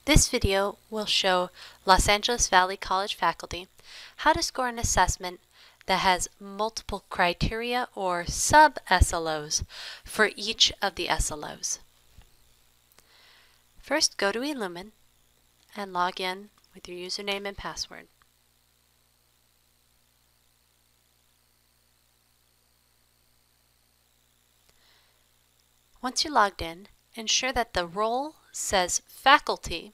This video will show Los Angeles Valley College faculty how to score an assessment that has multiple criteria or sub-SLOs for each of the SLOs. First, go to eLumen and log in with your username and password. Once you're logged in, ensure that the role says faculty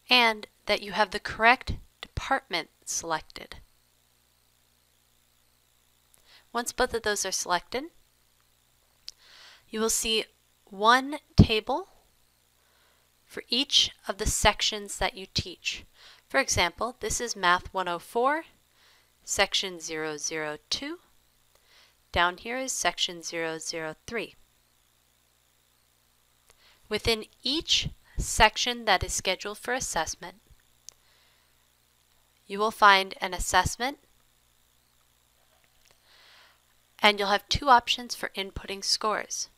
and that you have the correct department selected. Once both of those are selected, you will see one table for each of the sections that you teach. For example, this is Math 104, Section 002. Down here is Section 003. Within each section that is scheduled for assessment, you will find an assessment, and you'll have two options for inputting scores.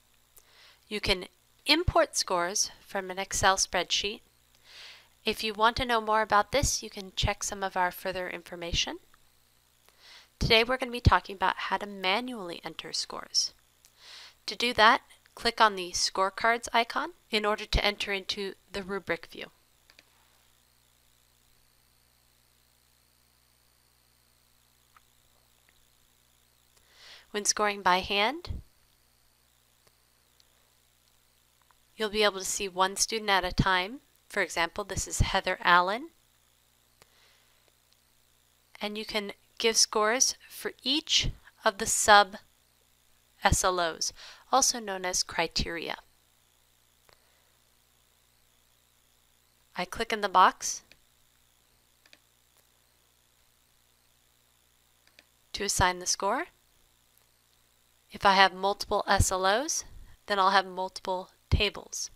You can import scores from an Excel spreadsheet. If you want to know more about this, you can check some of our further information. Today we're going to be talking about how to manually enter scores. To do that, click on the scorecards icon in order to enter into the rubric view. When scoring by hand, you'll be able to see one student at a time. For example, this is Heather Allen. And you can give scores for each of the sub-SLOs, also known as criteria. I click in the box to assign the score. If I have multiple SLOs, then I'll have multiple tables.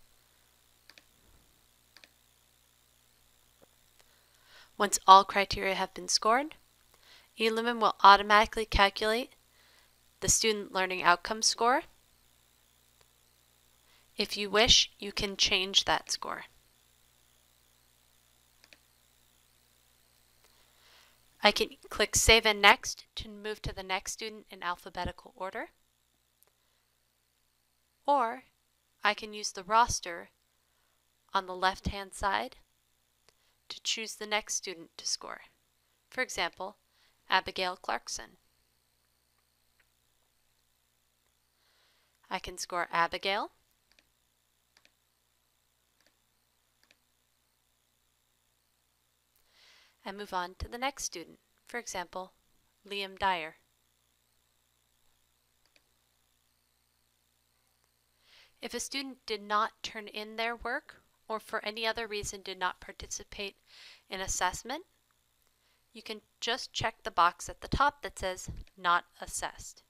Once all criteria have been scored, eLumen will automatically calculate the student learning outcome score. If you wish, you can change that score. I can click Save and Next to move to the next student in alphabetical order, or I can use the roster on the left-hand side to choose the next student to score. For example, Abigail Clarkson. I can score Abigail, and move on to the next student. For example, Liam Dyer. If a student did not turn in their work or for any other reason did not participate in assessment, you can just check the box at the top that says Not Assessed.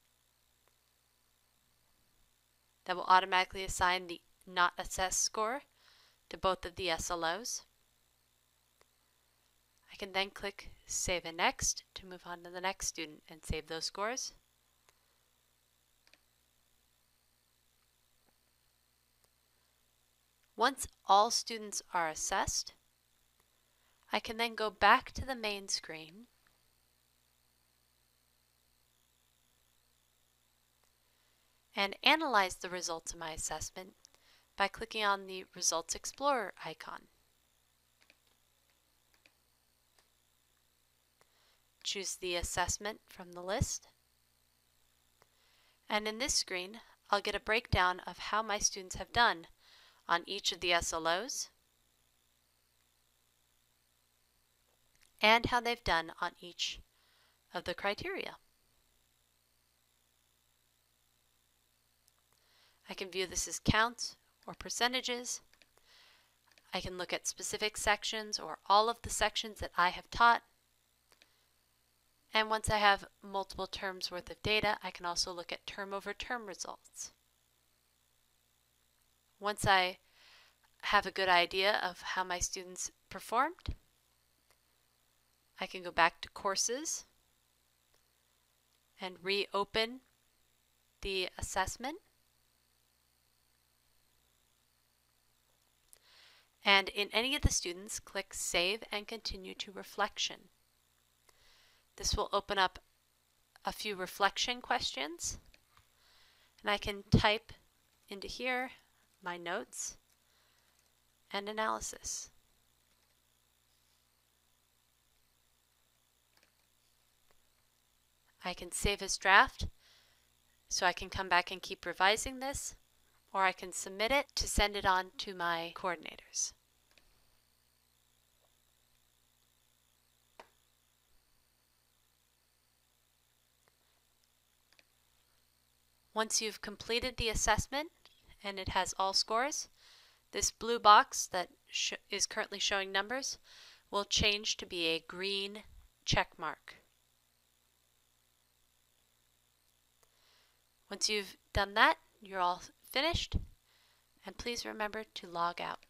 That will automatically assign the Not Assessed score to both of the SLOs. I can then click Save and Next to move on to the next student and save those scores. Once all students are assessed, I can then go back to the main screen and analyze the results of my assessment by clicking on the Results Explorer icon. Choose the assessment from the list, and in this screen I'll get a breakdown of how my students have done on each of the SLOs and how they've done on each of the criteria. I can view this as counts or percentages. I can look at specific sections or all of the sections that I have taught. And once I have multiple terms worth of data, I can also look at term over term results. Once I have a good idea of how my students performed, I can go back to courses and reopen the assessment. And in any of the students, click Save and Continue to Reflection. This will open up a few reflection questions, and I can type into here my notes and analysis. I can save as draft, so I can come back and keep revising this, or I can submit it to send it on to my coordinators. Once you've completed the assessment and it has all scores, this blue box that is currently showing numbers will change to be a green check mark. Once you've done that, you're all finished, and please remember to log out.